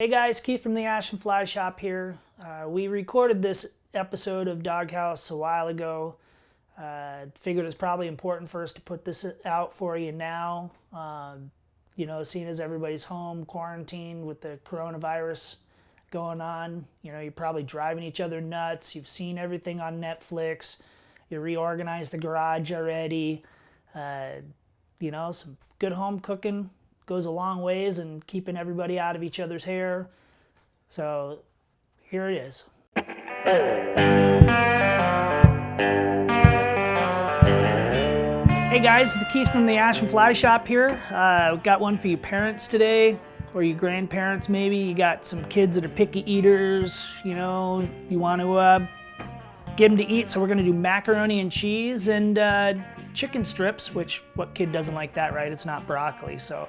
Hey guys, Keith from the Ash and Fly Shop here. We recorded this episode of Doghouse a while ago. Figured it's probably important for us to put this out for you now. Seeing as everybody's home, quarantined with the coronavirus going on, you're probably driving each other nuts. You've seen everything on Netflix. You reorganized the garage already. Some good home cooking goes a long ways in keeping everybody out of each other's hair. So here it is. Hey guys, it's Keith from the Ash and Fly Shop here. We've got one for you parents today, or you grandparents maybe. You got some kids that are picky eaters, you want to get them to eat. So we're gonna do macaroni and cheese and chicken strips, which what kid doesn't like that, right? It's not broccoli, so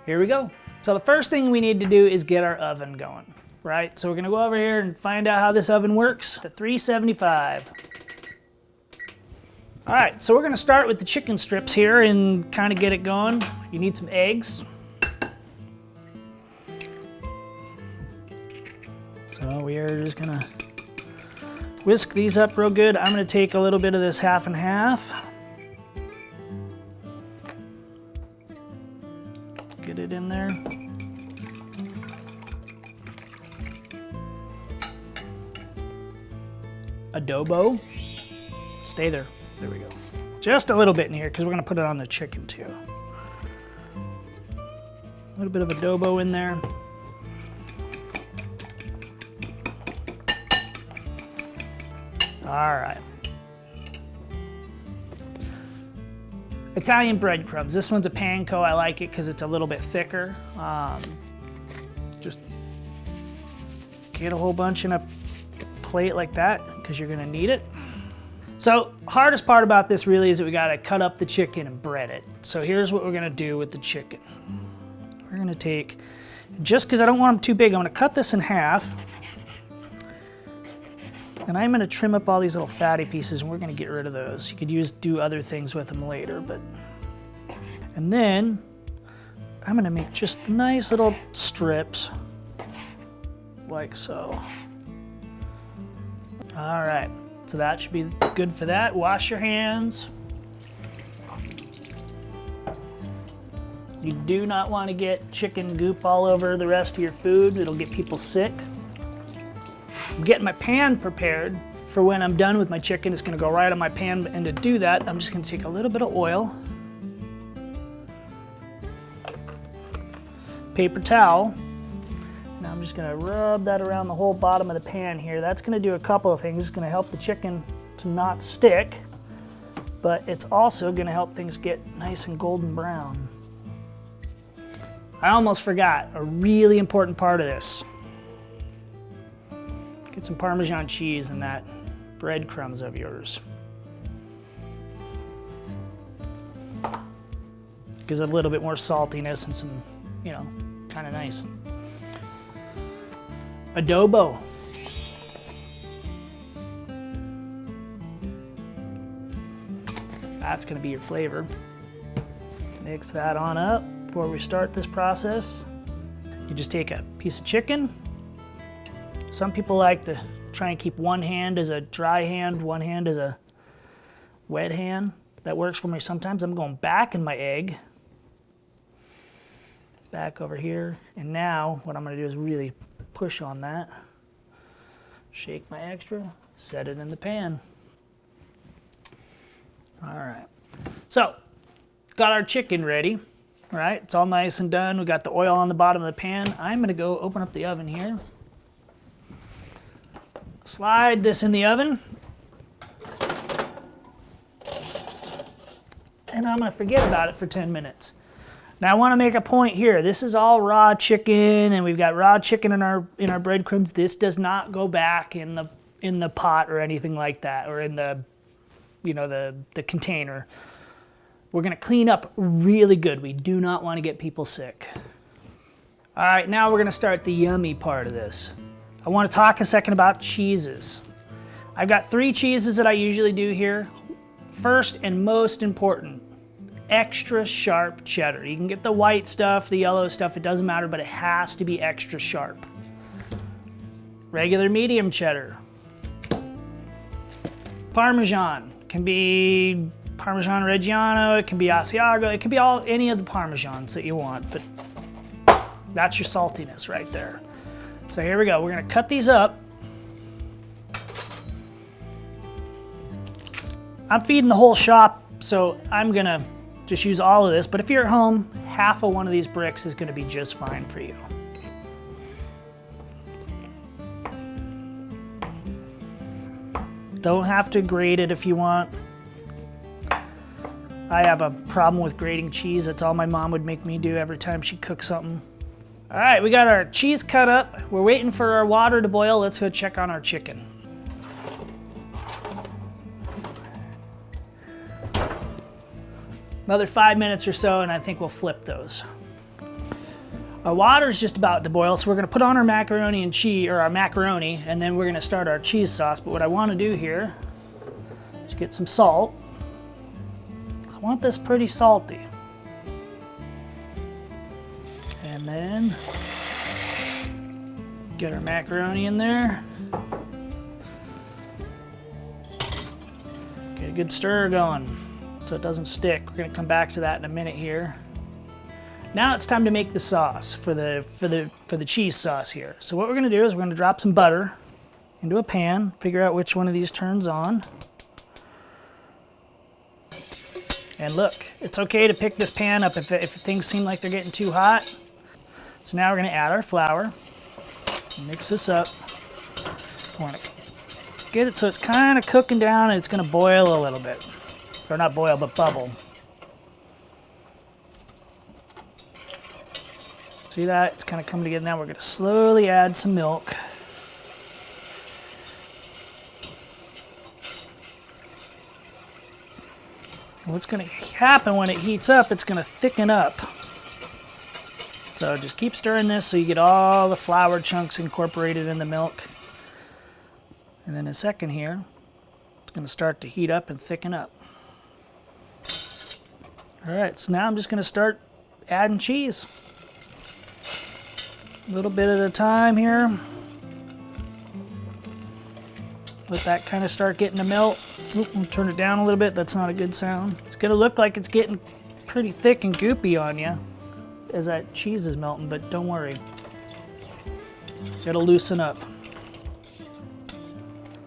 here we go. So the first thing we need to do is get our oven going, right? So we're gonna go over here and find out how this oven works. The 375. All right, so we're gonna start with the chicken strips here and kind of get it going. You need some eggs. So we are just gonna whisk these up real good. I'm gonna take a little bit of this half and half. Get it in there. Adobo. Stay there. There we go. Just a little bit in here because we're going to put it on the chicken too. A little bit of adobo in there. All right. Italian breadcrumbs. This one's a panko. I like it because it's a little bit thicker. Just get a whole bunch in a plate like that because you're gonna need it. So hardest part about this really is that we gotta cut up the chicken and bread it. So here's what we're gonna do with the chicken. We're gonna take, just because I don't want them too big, I'm gonna cut this in half. And I'm gonna trim up all these little fatty pieces and we're gonna get rid of those. You could do other things with them later, and then I'm gonna make just nice little strips, like so. All right, so that should be good for that. Wash your hands. You do not wanna get chicken goop all over the rest of your food. It'll get people sick. I'm getting my pan prepared for when I'm done with my chicken. It's gonna go right on my pan, and to do that, I'm just gonna take a little bit of oil, paper towel, and I'm just gonna rub that around the whole bottom of the pan here. That's gonna do a couple of things. It's gonna help the chicken to not stick, but it's also gonna help things get nice and golden brown. I almost forgot a really important part of this. Get some Parmesan cheese in that breadcrumbs of yours. Gives it a little bit more saltiness and some, kind of nice. Adobo. That's gonna be your flavor. Mix that on up before we start this process. You just take a piece of chicken. Some people like to try and keep one hand as a dry hand, one hand as a wet hand. That works for me sometimes. I'm going back in my egg. Back over here. And now what I'm gonna do is really push on that. Shake my extra, set it in the pan. All right. So, got our chicken ready, right? It's all nice and done. We got the oil on the bottom of the pan. I'm gonna go open up the oven here. Slide this in the oven. And I'm gonna forget about it for 10 minutes. Now I wanna make a point here. This is all raw chicken and we've got raw chicken in our breadcrumbs. This does not go back in the pot or anything like that, or in the container. We're gonna clean up really good. We do not wanna get people sick. All right, now we're gonna start the yummy part of this. I want to talk a second about cheeses. I've got 3 cheeses that I usually do here. First and most important, extra sharp cheddar. You can get the white stuff, the yellow stuff, it doesn't matter, but it has to be extra sharp. Regular medium cheddar. Parmesan. Can be Parmesan Reggiano, it can be Asiago, it can be any of the Parmesans that you want, but that's your saltiness right there. So here we go, we're gonna cut these up. I'm feeding the whole shop, so I'm gonna just use all of this, but if you're at home, half of one of these bricks is gonna be just fine for you. Don't have to grate it if you want. I have a problem with grating cheese. That's all my mom would make me do every time she cooks something. All right, we got our cheese cut up. We're waiting for our water to boil. Let's go check on our chicken. Another 5 minutes or so, and I think we'll flip those. Our water's just about to boil, so we're gonna put on our macaroni and cheese, or our macaroni, and then we're gonna start our cheese sauce. But what I wanna do here is get some salt. I want this pretty salty. And then get our macaroni in there. Get a good stir going so it doesn't stick. We're gonna come back to that in a minute here. Now it's time to make the sauce for the cheese sauce here. So what we're gonna do is we're gonna drop some butter into a pan, figure out which one of these turns on. And look, it's okay to pick this pan up if things seem like they're getting too hot. So now we're gonna add our flour, mix this up. I wanna get it so it's kind of cooking down and it's gonna boil a little bit. Or not boil, but bubble. See that? It's kind of coming together now. We're gonna slowly add some milk. What's gonna happen when it heats up, it's gonna thicken up. So just keep stirring this so you get all the flour chunks incorporated in the milk. And then in a second here, it's gonna start to heat up and thicken up. All right, so now I'm just gonna start adding cheese. A little bit at a time here. Let that kind of start getting to melt. Oop, we'll turn it down a little bit. That's not a good sound. It's gonna look like it's getting pretty thick and goopy on you as that cheese is melting, but don't worry. It'll loosen up.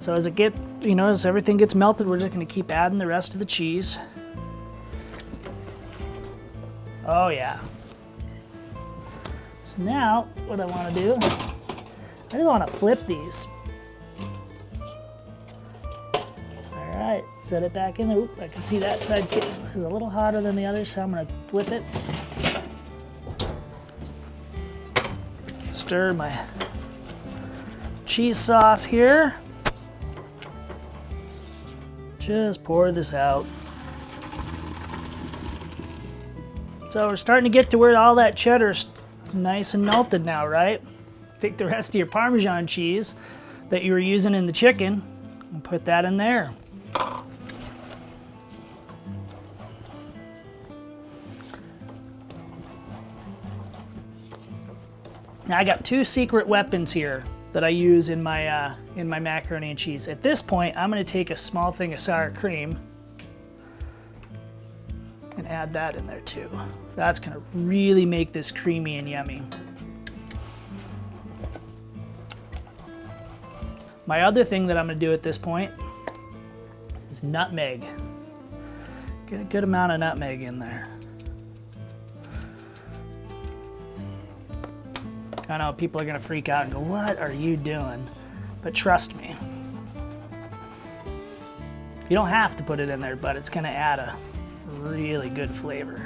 So as as everything gets melted, we're just gonna keep adding the rest of the cheese. Oh yeah. So now, what I wanna do, I just wanna flip these. All right, set it back in there. Oop, I can see that side's is a little hotter than the other, so I'm gonna flip it. Stir my cheese sauce here. Just pour this out. So we're starting to get to where all that cheddar's nice and melted now, right? Take the rest of your Parmesan cheese that you were using in the chicken and put that in there. Now I got two secret weapons here that I use in my macaroni and cheese. At this point, I'm gonna take a small thing of sour cream and add that in there too. That's gonna really make this creamy and yummy. My other thing that I'm gonna do at this point is nutmeg. Get a good amount of nutmeg in there. I know people are gonna freak out and go, what are you doing? But trust me. You don't have to put it in there, but it's gonna add a really good flavor.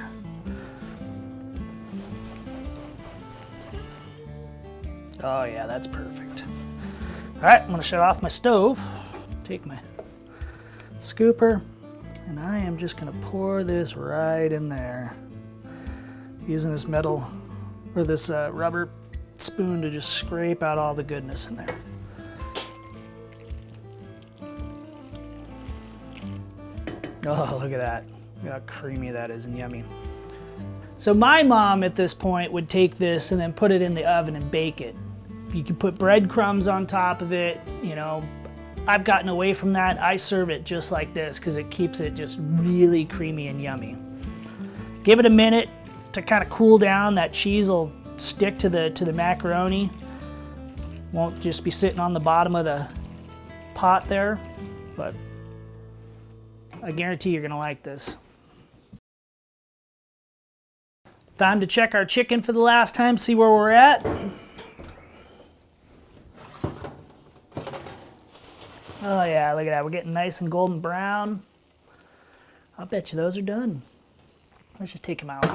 Oh yeah, that's perfect. All right, I'm gonna shut off my stove, take my scooper, and I am just gonna pour this right in there. Using this metal, or this rubber spoon to just scrape out all the goodness in there. Oh, look at that. Look how creamy that is and yummy. So my mom at this point would take this and then put it in the oven and bake it. You can put breadcrumbs on top of it, you know. I've gotten away from that. I serve it just like this because it keeps it just really creamy and yummy. Give it a minute to kind of cool down. That cheese will stick to the macaroni. Won't just be sitting on the bottom of the pot there, but I guarantee you're gonna like this. Time to check our chicken for the last time, see where we're at. Oh yeah, look at that. We're getting nice and golden brown. I'll bet you those are done. Let's just take them out.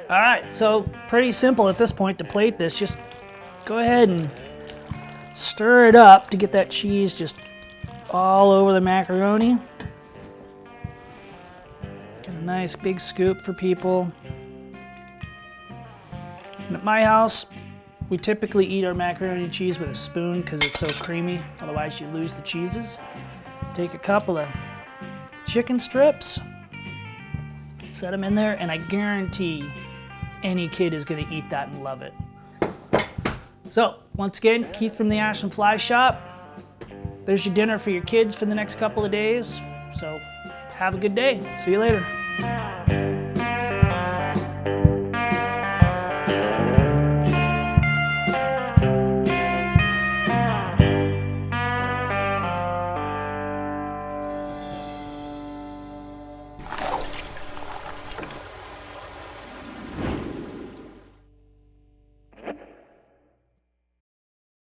All right, so pretty simple at this point to plate this. Just go ahead and stir it up to get that cheese just all over the macaroni. Get a nice big scoop for people. And at my house, we typically eat our macaroni and cheese with a spoon because it's so creamy, otherwise you lose the cheeses. Take a couple of chicken strips, set them in there, and I guarantee any kid is gonna eat that and love it. So, once again, Keith from the Ashland Fly Shop. There's your dinner for your kids for the next couple of days. So, have a good day. See you later.